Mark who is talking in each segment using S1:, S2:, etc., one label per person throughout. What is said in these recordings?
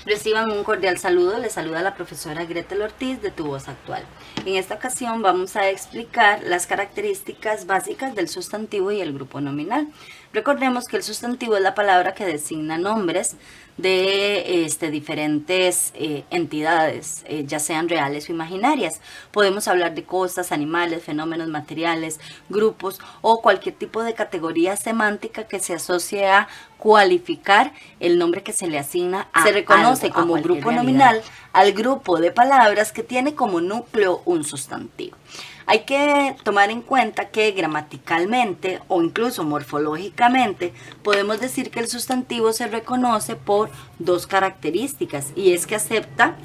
S1: Reciban un cordial saludo, les saluda la profesora Gretel Ortiz de Tu Voz Actual. En esta ocasión vamos a explicar las características básicas del sustantivo y el grupo nominal. Recordemos que el sustantivo es la palabra que designa nombres de diferentes entidades, ya sean reales o imaginarias. Podemos hablar de cosas, animales, fenómenos materiales, grupos o cualquier tipo de categoría semántica que se asocie a cualificar el nombre que se le asigna a. Se reconoce como grupo nominal al grupo de palabras que tiene como núcleo un sustantivo. Hay que tomar en cuenta que gramaticalmente o incluso morfológicamente podemos decir que el sustantivo se reconoce por dos características, y es que acepta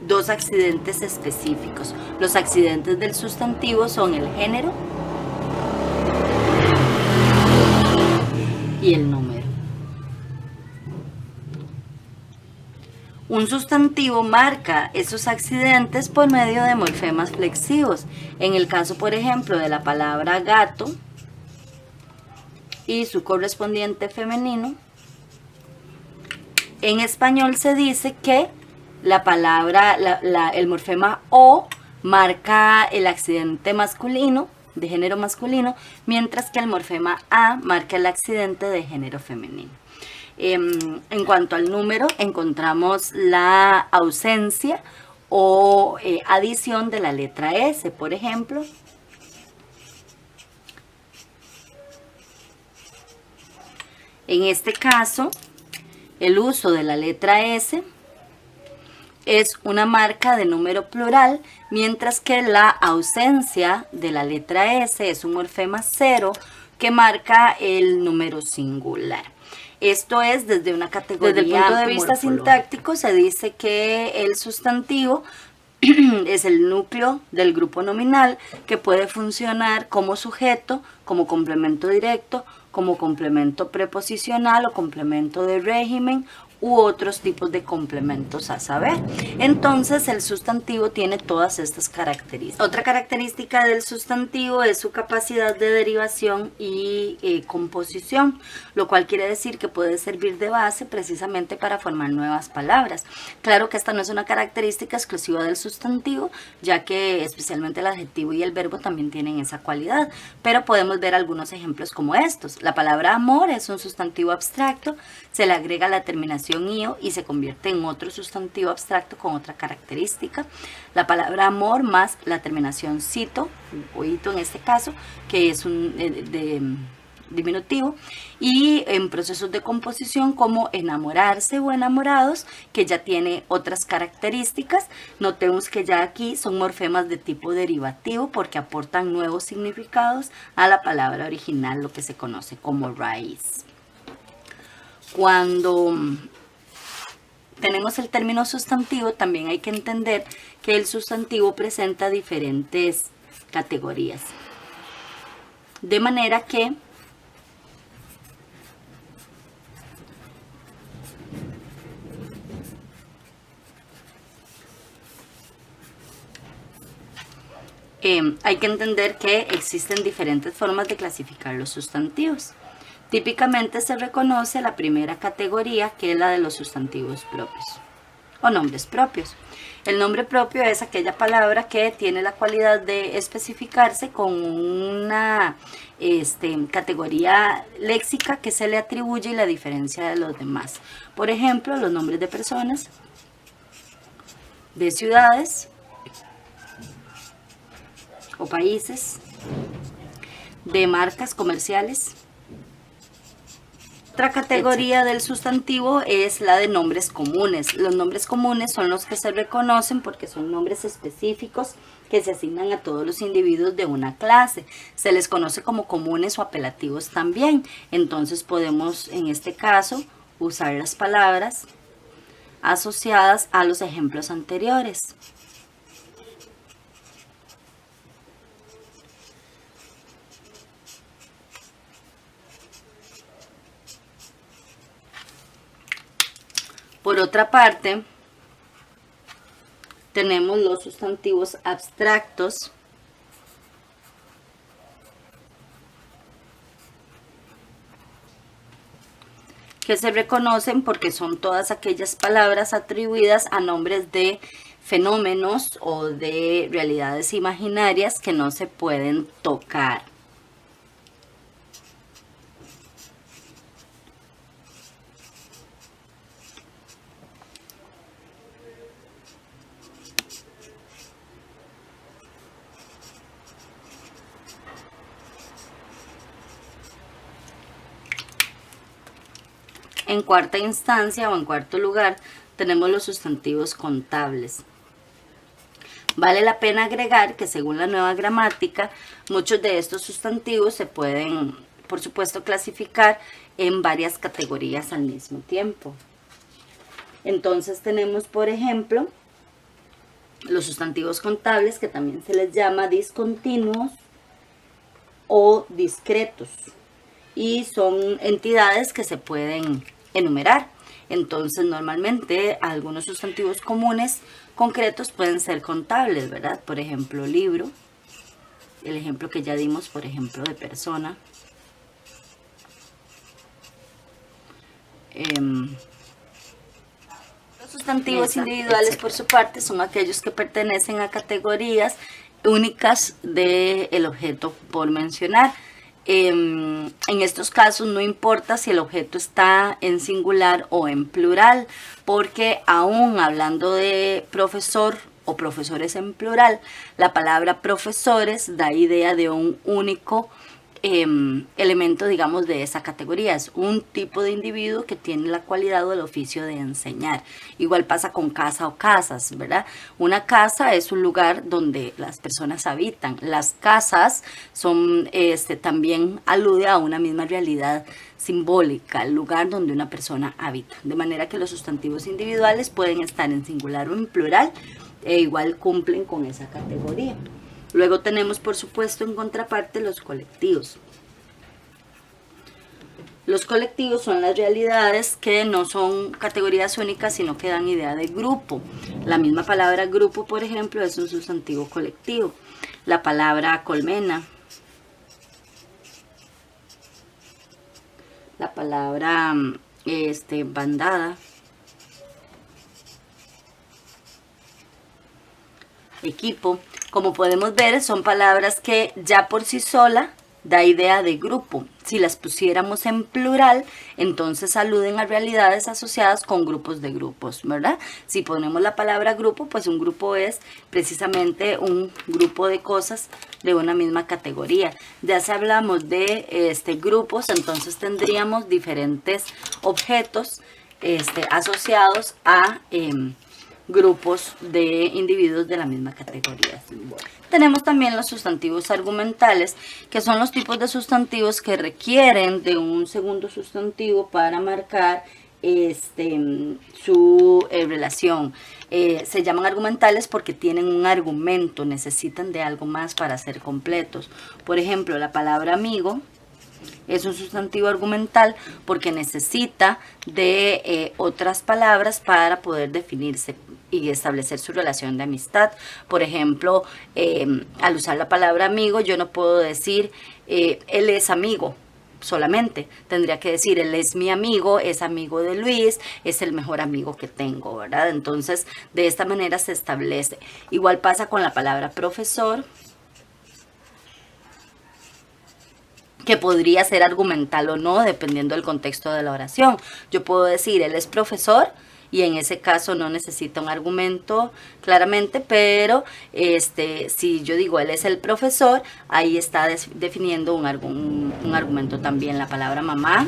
S1: dos accidentes específicos. Los accidentes del sustantivo son el género y el número. Un sustantivo marca esos accidentes por medio de morfemas flexivos. En el caso, por ejemplo, de la palabra gato y su correspondiente femenino, en español se dice que la palabra, el morfema O marca el accidente masculino, de género masculino, mientras que el morfema A marca el accidente de género femenino. En cuanto al número, encontramos la ausencia o adición de la letra S, por ejemplo. En este caso, el uso de la letra S es una marca de número plural, mientras que la ausencia de la letra S es un morfema cero que marca el número singular. Esto es desde una categoría. Desde el punto de vista sintáctico se dice que el sustantivo es el núcleo del grupo nominal que puede funcionar como sujeto, como complemento directo, como complemento preposicional o complemento de régimen u otros tipos de complementos a saber. Entonces el sustantivo tiene todas estas características. Otra característica del sustantivo es su capacidad de derivación y composición, lo cual quiere decir que puede servir de base precisamente para formar nuevas palabras. Claro que esta no es una característica exclusiva del sustantivo, ya que especialmente el adjetivo y el verbo también tienen esa cualidad, pero podemos ver algunos ejemplos como estos. La palabra amor es un sustantivo abstracto, se le agrega la terminación io y se convierte en otro sustantivo abstracto con otra característica. La palabra amor más la terminación cito, o ito en este caso, que es un diminutivo, y en procesos de composición como enamorarse o enamorados, que ya tiene otras características. Notemos que ya aquí son morfemas de tipo derivativo porque aportan nuevos significados a la palabra original, lo que se conoce como raíz. Cuando tenemos el término sustantivo, también hay que entender que el sustantivo presenta diferentes categorías. De manera que hay que entender que existen diferentes formas de clasificar los sustantivos. Típicamente se reconoce la primera categoría, que es la de los sustantivos propios o nombres propios. El nombre propio es aquella palabra que tiene la cualidad de especificarse con una categoría léxica que se le atribuye y la diferencia de los demás. Por ejemplo, los nombres de personas, de ciudades o países, de marcas comerciales. Otra categoría del sustantivo es la de nombres comunes. Los nombres comunes son los que se reconocen porque son nombres específicos que se asignan a todos los individuos de una clase. Se les conoce como comunes o apelativos también. Entonces podemos, en este caso, usar las palabras asociadas a los ejemplos anteriores. Por otra parte, tenemos los sustantivos abstractos, que se reconocen porque son todas aquellas palabras atribuidas a nombres de fenómenos o de realidades imaginarias que no se pueden tocar. En cuarta instancia o en cuarto lugar tenemos los sustantivos contables. Vale la pena agregar que según la nueva gramática, muchos de estos sustantivos se pueden, por supuesto, clasificar en varias categorías al mismo tiempo. Entonces tenemos, por ejemplo, los sustantivos contables, que también se les llama discontinuos o discretos, y son entidades que se pueden enumerar. Entonces normalmente algunos sustantivos comunes concretos pueden ser contables, ¿verdad? Por ejemplo, libro, el ejemplo que ya dimos, por ejemplo, de persona. Los sustantivos individuales, por su parte, son aquellos que pertenecen a categorías únicas del objeto por mencionar. En estos casos no importa si el objeto está en singular o en plural, porque aún hablando de profesor o profesores en plural, la palabra profesores da idea de un único elemento, digamos, de esa categoría. Es un tipo de individuo que tiene la cualidad o el oficio de enseñar. Igual pasa con casa o casas, ¿verdad? Una casa es un lugar donde las personas habitan. Las casas son, también alude a una misma realidad simbólica, el lugar donde una persona habita. De manera que los sustantivos individuales pueden estar en singular o en plural e igual cumplen con esa categoría. Luego tenemos, por supuesto, en contraparte los colectivos. Los colectivos son las realidades que no son categorías únicas, sino que dan idea de grupo. La misma palabra grupo, por ejemplo, es un sustantivo colectivo. La palabra colmena, la palabra bandada, equipo. Como podemos ver, son palabras que ya por sí sola da idea de grupo. Si las pusiéramos en plural, entonces aluden a realidades asociadas con grupos de grupos, ¿verdad? Si ponemos la palabra grupo, pues un grupo es precisamente un grupo de cosas de una misma categoría. Ya si hablamos de grupos, entonces tendríamos diferentes objetos asociados a grupos de individuos de la misma categoría. Tenemos también los sustantivos argumentales, que son los tipos de sustantivos que requieren de un segundo sustantivo para marcar su relación. Se llaman argumentales porque tienen un argumento, necesitan de algo más para ser completos. Por ejemplo, la palabra amigo es un sustantivo argumental porque necesita de otras palabras para poder definirse y establecer su relación de amistad. Por ejemplo, al usar la palabra amigo, yo no puedo decir él es amigo solamente. Tendría que decir él es mi amigo, es amigo de Luis, es el mejor amigo que tengo, ¿verdad? Entonces, de esta manera se establece. Igual pasa con la palabra profesor, que podría ser argumental o no, dependiendo del contexto de la oración. Yo puedo decir, él es profesor, y en ese caso no necesita un argumento claramente, pero si yo digo, él es el profesor, ahí está definiendo un argumento también. La palabra mamá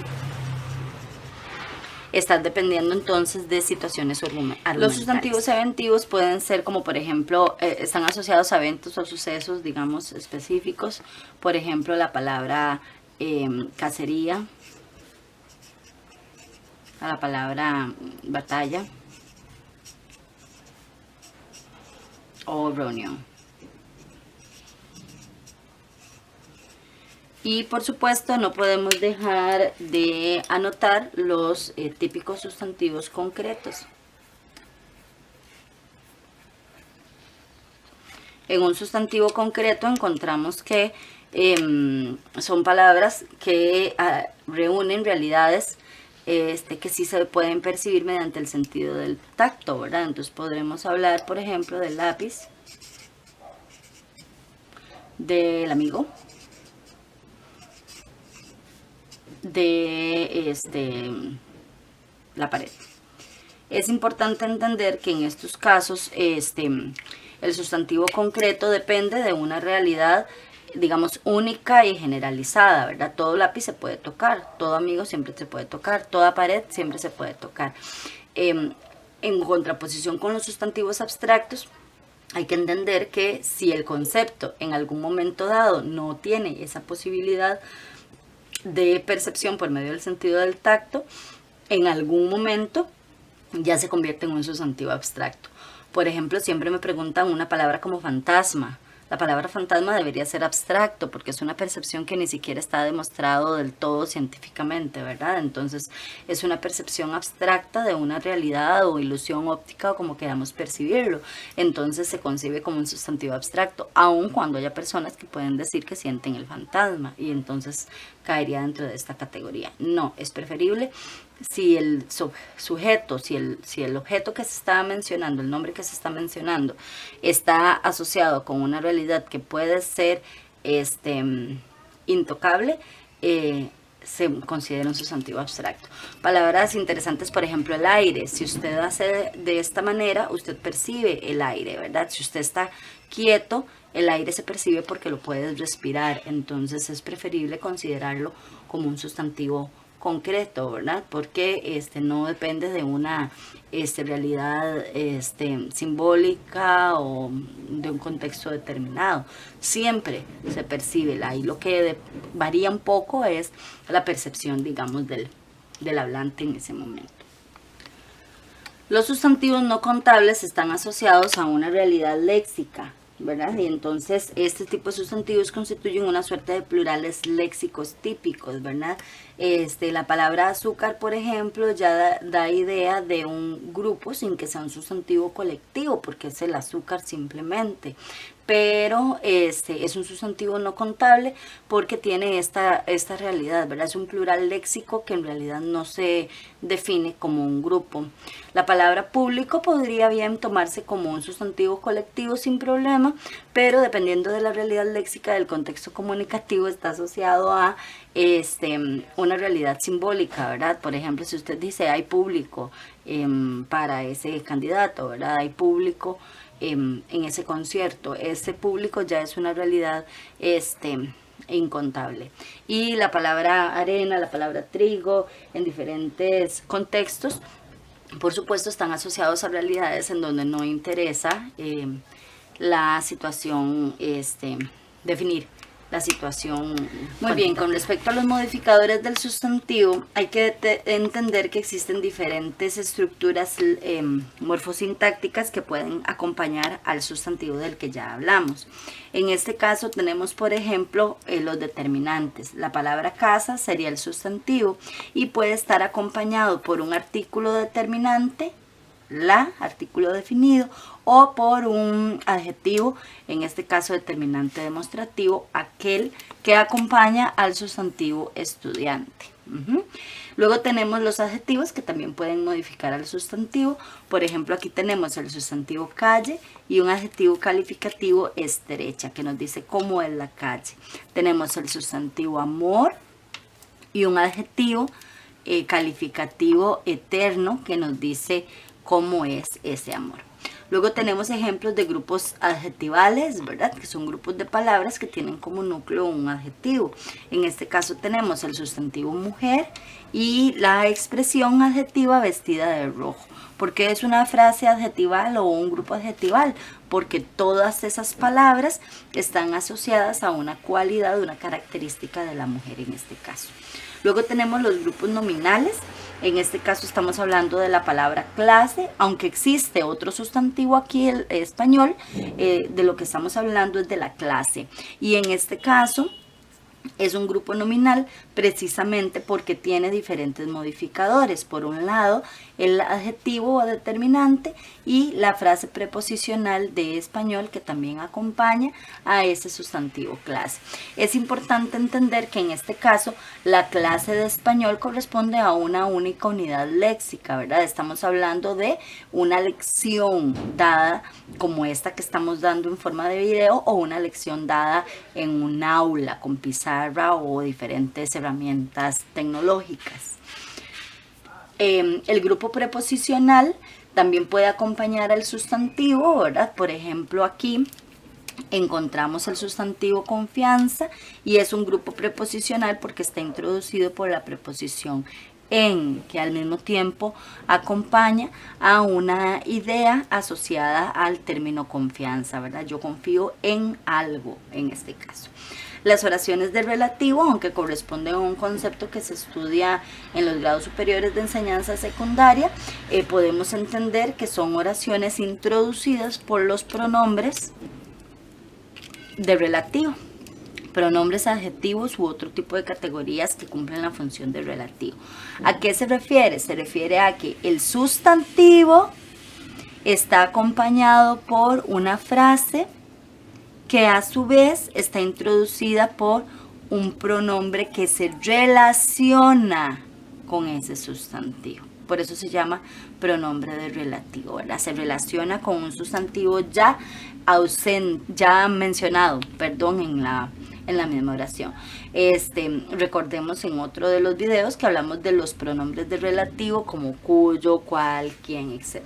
S1: está dependiendo entonces de situaciones argumentales. Los sustantivos eventivos pueden ser como, por ejemplo, están asociados a eventos o sucesos, digamos, específicos. Por ejemplo, la palabra cacería, a la palabra batalla o reunión. Y por supuesto no podemos dejar de anotar los típicos sustantivos concretos. En un sustantivo concreto encontramos que son palabras que reúnen realidades que sí se pueden percibir mediante el sentido del tacto, ¿verdad? Entonces podremos hablar, por ejemplo, del lápiz, del amigo, de la pared. Es importante entender que en estos casos el sustantivo concreto depende de una realidad, digamos, única y generalizada, ¿verdad? Todo lápiz se puede tocar, todo amigo siempre se puede tocar, toda pared siempre se puede tocar. En contraposición con los sustantivos abstractos, hay que entender que si el concepto en algún momento dado no tiene esa posibilidad de percepción por medio del sentido del tacto, en algún momento ya se convierte en un sustantivo abstracto. Por ejemplo, siempre me preguntan una palabra como fantasma. La palabra fantasma debería ser abstracto porque es una percepción que ni siquiera está demostrado del todo científicamente, ¿verdad? Entonces es una percepción abstracta de una realidad o ilusión óptica o como queramos percibirlo. Entonces se concibe como un sustantivo abstracto, aun cuando haya personas que pueden decir que sienten el fantasma y entonces caería dentro de esta categoría. No, es preferible si el sujeto, si el objeto que se está mencionando, el nombre que se está mencionando, está asociado con una realidad que puede ser intocable, se considera un sustantivo abstracto. Palabras interesantes, por ejemplo, el aire. Si usted hace de esta manera, usted percibe el aire, ¿verdad? Si usted está quieto, el aire se percibe porque lo puedes respirar. Entonces es preferible considerarlo como un sustantivo concreto, ¿verdad? Porque no depende de una realidad simbólica o de un contexto determinado. Siempre se percibe. Ahí lo que varía un poco es la percepción, digamos, del hablante en ese momento. Los sustantivos no contables están asociados a una realidad léxica, ¿verdad? Y entonces este tipo de sustantivos constituyen una suerte de plurales léxicos típicos, ¿verdad? La palabra azúcar, por ejemplo, ya da idea de un grupo sin que sea un sustantivo colectivo, porque es el azúcar simplemente. Pero es un sustantivo no contable porque tiene esta realidad, ¿verdad? Es un plural léxico que en realidad no se define como un grupo. La palabra público podría bien tomarse como un sustantivo colectivo sin problema, pero dependiendo de la realidad léxica del contexto comunicativo está asociado a una realidad simbólica, ¿verdad? Por ejemplo, si usted dice hay público para ese candidato, ¿verdad? Hay público en ese concierto, ese público ya es una realidad incontable. Y la palabra arena, la palabra trigo, en diferentes contextos, por supuesto, están asociados a realidades en donde no interesa la situación, definir la situación. Muy bien, con respecto a los modificadores del sustantivo, hay que entender que existen diferentes estructuras morfosintácticas que pueden acompañar al sustantivo del que ya hablamos. En este caso tenemos, por ejemplo, los determinantes. La palabra casa sería el sustantivo y puede estar acompañado por un artículo determinante, artículo definido, o por un adjetivo, en este caso determinante demostrativo, aquel que acompaña al sustantivo estudiante. Luego tenemos los adjetivos que también pueden modificar al sustantivo. Por ejemplo, aquí tenemos el sustantivo calle y un adjetivo calificativo estrecha que nos dice cómo es la calle. Tenemos el sustantivo amor y un adjetivo calificativo eterno que nos dice cómo es ese amor. Luego tenemos ejemplos de grupos adjetivales, ¿verdad? Que son grupos de palabras que tienen como núcleo un adjetivo. En este caso tenemos el sustantivo mujer y la expresión adjetiva vestida de rojo. ¿Por qué es una frase adjetival o un grupo adjetival? Porque todas esas palabras están asociadas a una cualidad, una característica de la mujer en este caso. Luego tenemos los grupos nominales. En este caso estamos hablando de la palabra clase, aunque existe otro sustantivo aquí en español, de lo que estamos hablando es de la clase. Y en este caso es un grupo nominal precisamente porque tiene diferentes modificadores. Por un lado, el adjetivo o determinante y la frase preposicional de español que también acompaña a ese sustantivo clase. Es importante entender que en este caso la clase de español corresponde a una única unidad léxica, ¿verdad? Estamos hablando de una lección dada como esta que estamos dando en forma de video o una lección dada en un aula con pizarra o diferentes herramientas tecnológicas. El grupo preposicional también puede acompañar al sustantivo, ¿verdad? Por ejemplo, aquí encontramos el sustantivo confianza y es un grupo preposicional porque está introducido por la preposición en, que al mismo tiempo acompaña a una idea asociada al término confianza, ¿verdad? Yo confío en algo en este caso. Las oraciones de relativo, aunque corresponden a un concepto que se estudia en los grados superiores de enseñanza secundaria, podemos entender que son oraciones introducidas por los pronombres de relativo, pronombres adjetivos u otro tipo de categorías que cumplen la función de relativo. ¿A qué se refiere? Se refiere a que el sustantivo está acompañado por una frase que a su vez está introducida por un pronombre que se relaciona con ese sustantivo. Por eso se llama pronombre de relativo, ¿verdad? Se relaciona con un sustantivo ya mencionado, en la misma oración. Recordemos en otro de los videos que hablamos de los pronombres de relativo como cuyo, cual, quién, etc.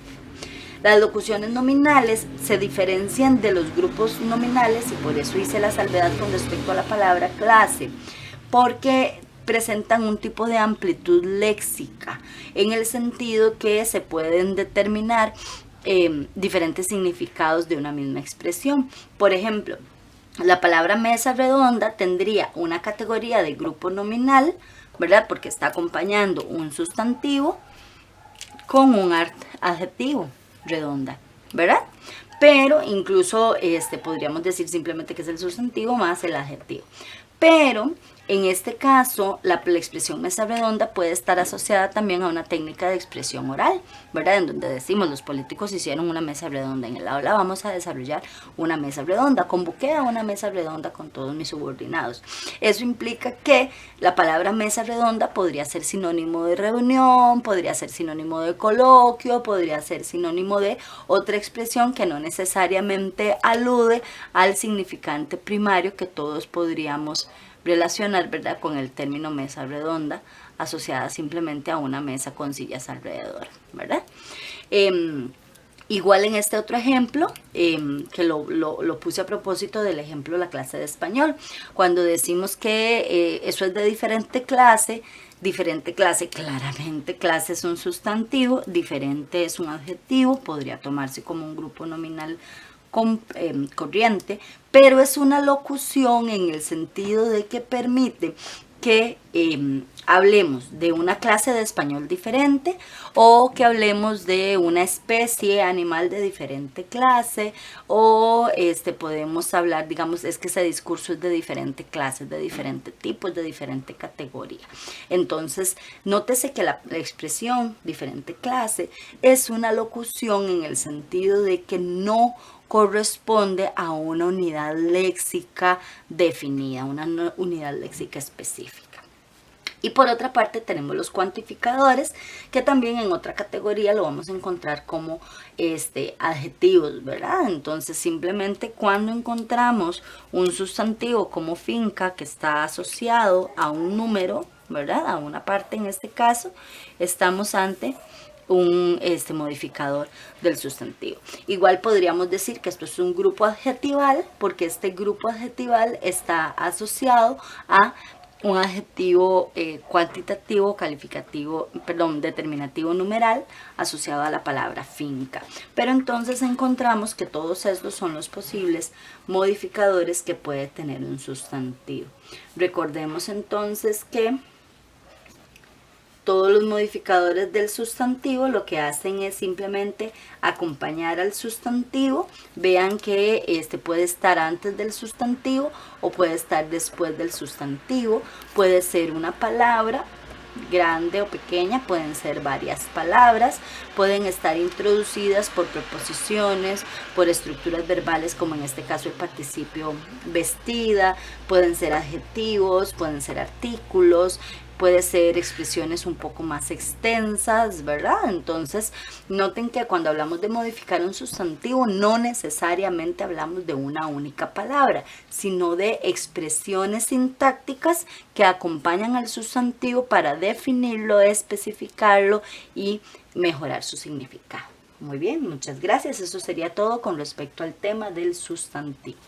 S1: Las locuciones nominales se diferencian de los grupos nominales y por eso hice la salvedad con respecto a la palabra clase, porque presentan un tipo de amplitud léxica, en el sentido que se pueden determinar diferentes significados de una misma expresión. Por ejemplo, la palabra mesa redonda tendría una categoría de grupo nominal, ¿verdad? Porque está acompañando un sustantivo con un adjetivo, redonda, ¿verdad? Pero incluso podríamos decir simplemente que es el sustantivo más el adjetivo. Pero en este caso, la expresión mesa redonda puede estar asociada también a una técnica de expresión oral, ¿verdad? En donde decimos, los políticos hicieron una mesa redonda en el aula, vamos a desarrollar una mesa redonda, convoqué a una mesa redonda con todos mis subordinados. Eso implica que la palabra mesa redonda podría ser sinónimo de reunión, podría ser sinónimo de coloquio, podría ser sinónimo de otra expresión que no necesariamente alude al significante primario que todos podríamos relacionar, ¿verdad?, con el término mesa redonda, asociada simplemente a una mesa con sillas alrededor, ¿verdad? Igual en este otro ejemplo, que lo puse a propósito del ejemplo de la clase de español, cuando decimos que eso es de diferente clase, claramente clase es un sustantivo, diferente es un adjetivo, podría tomarse como un grupo nominal corriente, pero es una locución en el sentido de que permite que hablemos de una clase de español diferente o que hablemos de una especie animal de diferente clase o podemos hablar, digamos, es que ese discurso es de diferente clase, de diferente tipo, de diferente categoría. Entonces, nótese que la expresión diferente clase es una locución en el sentido de que no corresponde a una unidad léxica definida, una unidad léxica específica. Y por otra parte tenemos los cuantificadores, que también en otra categoría lo vamos a encontrar como adjetivos, ¿verdad? Entonces simplemente cuando encontramos un sustantivo como finca que está asociado a un número, ¿verdad?, a una parte en este caso, estamos ante un modificador del sustantivo. Igual podríamos decir que esto es un grupo adjetival porque este grupo adjetival está asociado a un adjetivo cuantitativo, determinativo numeral asociado a la palabra finca. Pero entonces encontramos que todos estos son los posibles modificadores que puede tener un sustantivo. Recordemos entonces que Todos los modificadores del sustantivo lo que hacen es simplemente acompañar al sustantivo. Vean que puede estar antes del sustantivo o puede estar después del sustantivo. Puede ser una palabra grande o pequeña, pueden ser varias palabras, pueden estar introducidas por preposiciones, por estructuras verbales, como en este caso el participio vestida, pueden ser adjetivos, pueden ser artículos, puede ser expresiones un poco más extensas, ¿verdad? Entonces, noten que cuando hablamos de modificar un sustantivo, no necesariamente hablamos de una única palabra, sino de expresiones sintácticas que acompañan al sustantivo para definirlo, especificarlo y mejorar su significado. Muy bien, muchas gracias. Eso sería todo con respecto al tema del sustantivo.